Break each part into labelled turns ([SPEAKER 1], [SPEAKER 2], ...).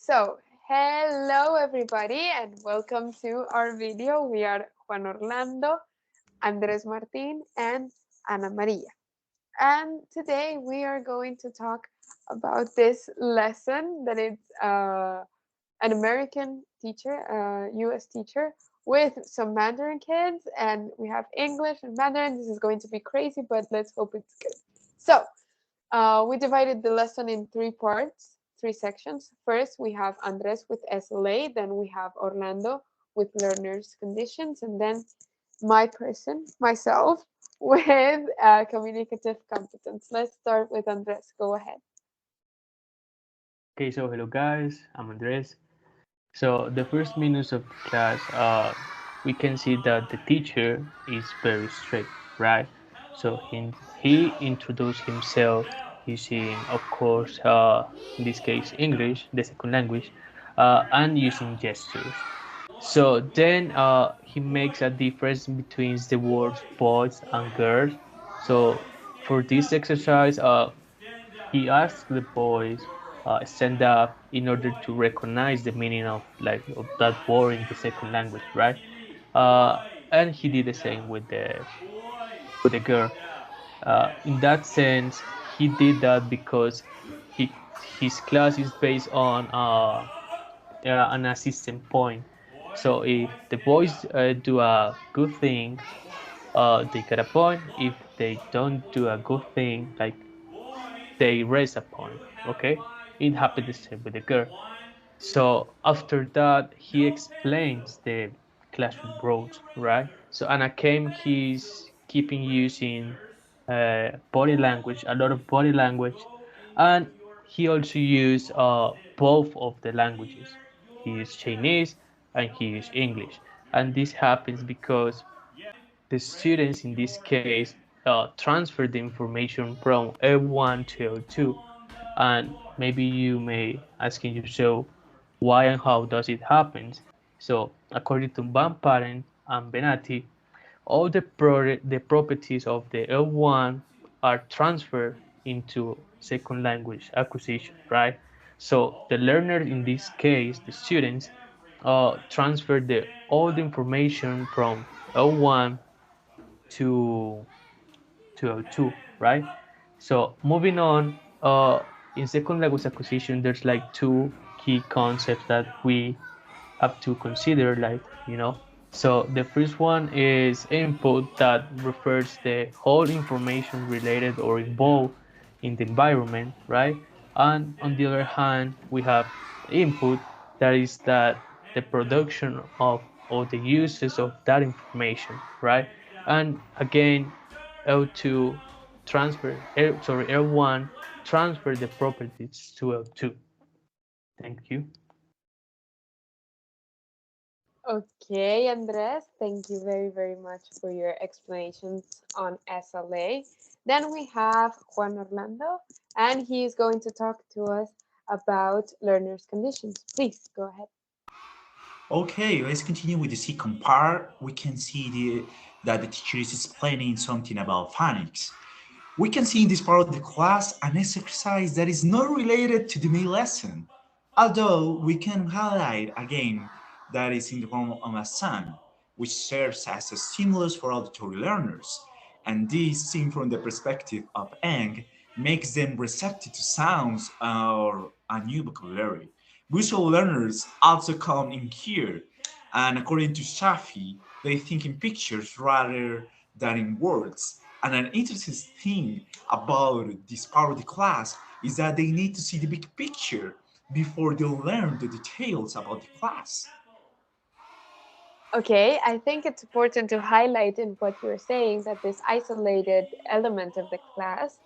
[SPEAKER 1] So, hello everybody and welcome to our video. We are Juan Orlando, Andres Martin, and Ana Maria. And today we are going to talk about this lesson that it's an American teacher, US teacher, with some Mandarin kids, and we have English and Mandarin. This is going to be crazy, but let's hope it's good. So, we divided the lesson in three parts, three sections. First, we have Andres with SLA, then we have Orlando with learners' conditions, and then my person, myself, with communicative competence. Let's start with Andres. Go ahead.
[SPEAKER 2] Okay, so hello guys, I'm Andres. So the first minutes of class, we can see that the teacher is very strict, right? So he introduced himself using, of course, in this case, English, the second language, and using gestures. So then he makes a difference between the words boys and girls. So for this exercise, he asks the boys stand up in order to recognize the meaning of of that word in the second language, right? And he did the same with the girl. In that sense, he did that because he his class is based on an assistant point. So if the boys do a good thing, they get a point. If they don't do a good thing, like they raise a point. Okay, it happened the same with the girl. So after that, he explains the classroom rules, right? So Anna came, he's keeping using body language, a lot of body language, and he also used both of the languages. He used Chinese and he used English, and this happens because the students in this case transfer the information from L1 to L2, and maybe you may asking yourself why and how does it happen. So according to Van Paren and Benatti, all the properties of the L1 are transferred into second language acquisition, right? So the learner in this case, the students, transfer all the information from L1 to 202, right? So moving on, in second language acquisition, there's like two key concepts that we have to consider, So the first one is input that refers the whole information related or involved in the environment, right? And on the other hand, we have input that is that the production of or the uses of that information, right? And again, L2 L1 transfer the properties to L2. Thank you.
[SPEAKER 1] Okay, Andres, thank you very, very much for your explanations on SLA. Then we have Juan Orlando, and he is going to talk to us about learners' conditions. Please go ahead.
[SPEAKER 3] Okay, let's continue with the second part. We can see that the teacher is explaining something about phonics. We can see in this part of the class an exercise that is not related to the main lesson, although we can highlight again that is in the form of a sound, which serves as a stimulus for auditory learners. And this, seen from the perspective of Eng, makes them receptive to sounds or a new vocabulary. Visual learners also come in here, and according to Shafi, they think in pictures rather than in words. And an interesting thing about this part of the class is that they need to see the big picture before they learn the details about the class.
[SPEAKER 1] Okay, I think it's important to highlight in what you're saying that this isolated element of the class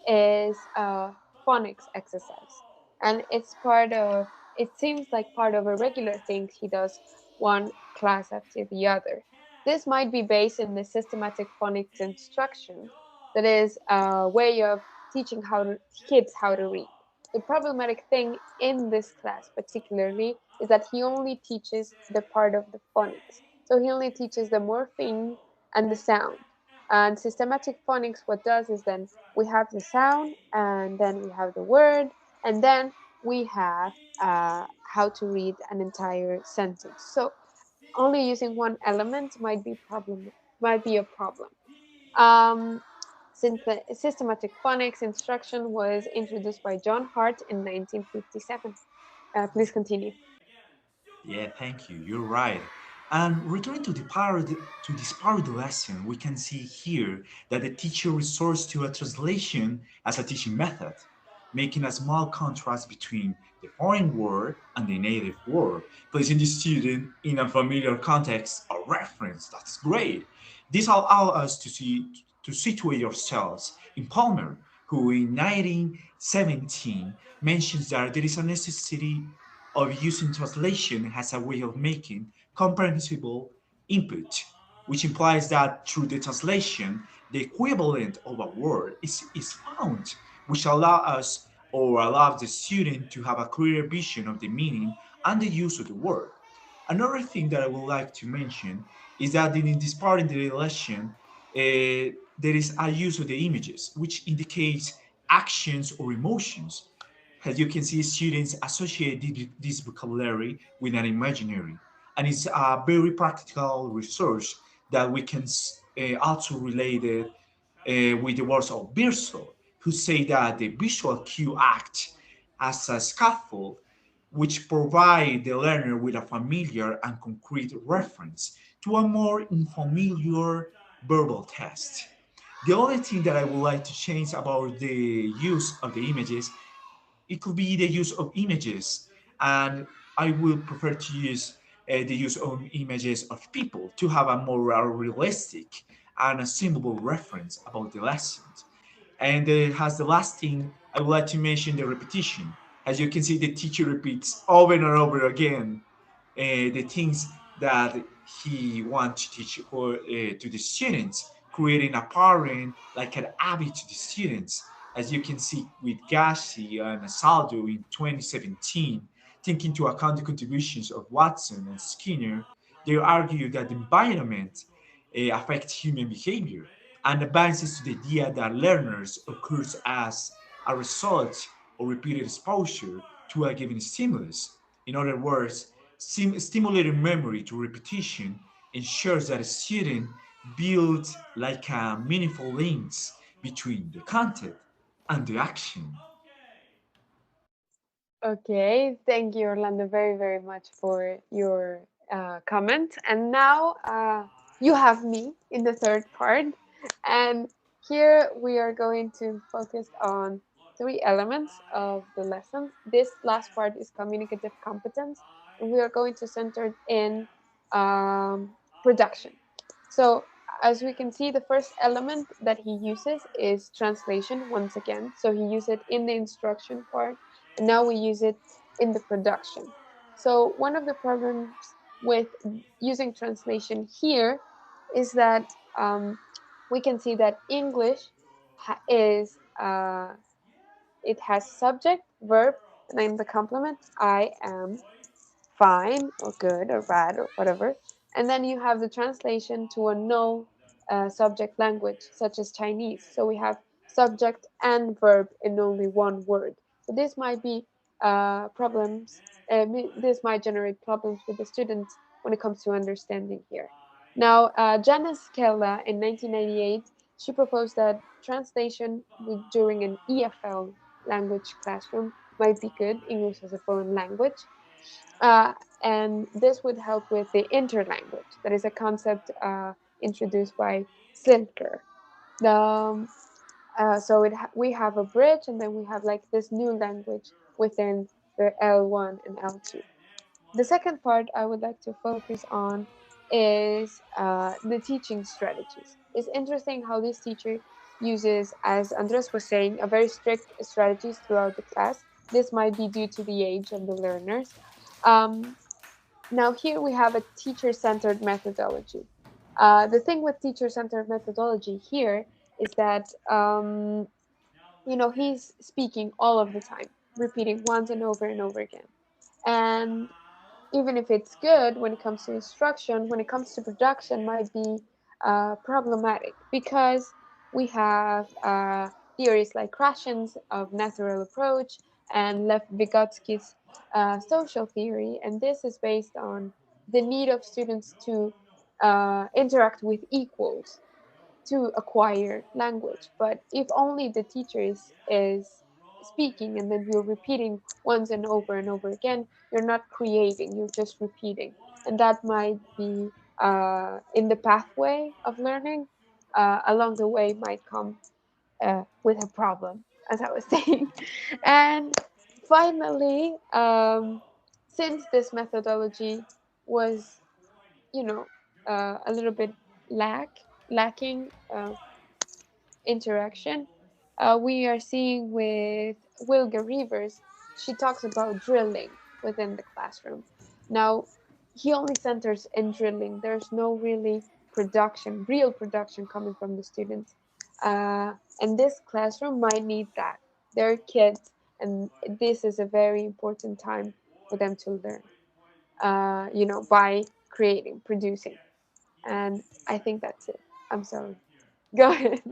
[SPEAKER 1] is a phonics exercise. And it's part of, it seems like part of a regular thing he does one class after the other. This might be based in the systematic phonics instruction, that is a way of teaching kids how to read. The problematic thing in this class, particularly, is that he only teaches the part of the phonics. So he only teaches the morpheme and the sound. And systematic phonics, what does is then we have the sound, and then we have the word, and then we have how to read an entire sentence. So only using one element might be a problem. Um, since the systematic phonics instruction was introduced by John Hart in 1957. Please continue.
[SPEAKER 3] Yeah, thank you. You're right. And returning to this part of the lesson, we can see here that the teacher resorts to a translation as a teaching method, making a small contrast between the foreign word and the native word, placing the student in a familiar context or reference. That's great. This allows us to situate ourselves in Palmer, who in 1917 mentions that there is a necessity of using translation as a way of making comprehensible input, which implies that through the translation, the equivalent of a word is found, which allows the student to have a clearer vision of the meaning and the use of the word. Another thing that I would like to mention is that in this part in the lesson, there is a use of the images, which indicates actions or emotions. As you can see, students associate this vocabulary with an imaginary, and it's a very practical research that we can also relate it with the words of Bersel, who say that the visual cue act as a scaffold which provide the learner with a familiar and concrete reference to a more unfamiliar verbal text. The only thing that I would like to change about the use of the images, it could be the use of images, and I will prefer to use the use of images of people to have a more realistic and a simple reference about the lessons. And has the last thing I would like to mention the repetition. As you can see, the teacher repeats over and over again the things that he wants to teach to the students, creating a pattern like an habit to the students. As you can see with Gassi and Saldo in 2017, taking into account the contributions of Watson and Skinner, they argue that the environment affects human behavior and advances to the idea that learners occurs as a result of repeated exposure to a given stimulus. In other words, stimulating memory to repetition ensures that a student builds like a meaningful links between the content and the action.
[SPEAKER 1] Okay, thank you, Orlando, very, very much for your comment. And now you have me in the third part. And here we are going to focus on three elements of the lesson. This last part is communicative competence, and we are going to center in um, production. So, as we can see, the first element that he uses is translation once again. So, he used it in the instruction part, and now we use it in the production. So one of the problems with using translation here is that we can see that English is it has subject, verb, and then the complement. I am fine or good or bad or whatever. And then you have the translation to a no subject language, such as Chinese. So we have subject and verb in only one word. So this might be problems, this might generate problems with the students when it comes to understanding here. Now, Janice Kella in 1998, she proposed that translation during an EFL language classroom might be good, English as a foreign language, uh, and this would help with the interlanguage. That is a concept introduced by Slilker. The, so we have a bridge, and then we have like this new language within the L1 and L2. The second part I would like to focus on is the teaching strategies. It's interesting how this teacher uses, as Andres was saying, a very strict strategies throughout the class. This might be due to the age of the learners. Um, Now here we have a teacher-centered methodology. The thing with teacher-centered methodology here is that he's speaking all of the time, repeating once and over again. And even if it's good when it comes to instruction, when it comes to production, might be problematic because we have theories like Krashen's of natural approach, and Lev Vygotsky's social theory. And this is based on the need of students to interact with equals to acquire language. But if only the teacher is speaking and then you're repeating once and over again, you're not creating, you're just repeating. And that might be in the pathway of learning, along the way might come with a problem, as I was saying. And finally, since this methodology was, you know, a little bit lacking interaction, we are seeing with Wilga Rivers, she talks about drilling within the classroom. Now, he only centers in drilling. There's no really real production coming from the students. And this classroom might need that. They're kids, and this is a very important time for them to learn, by creating, producing. And I think that's it. I'm sorry. Go ahead.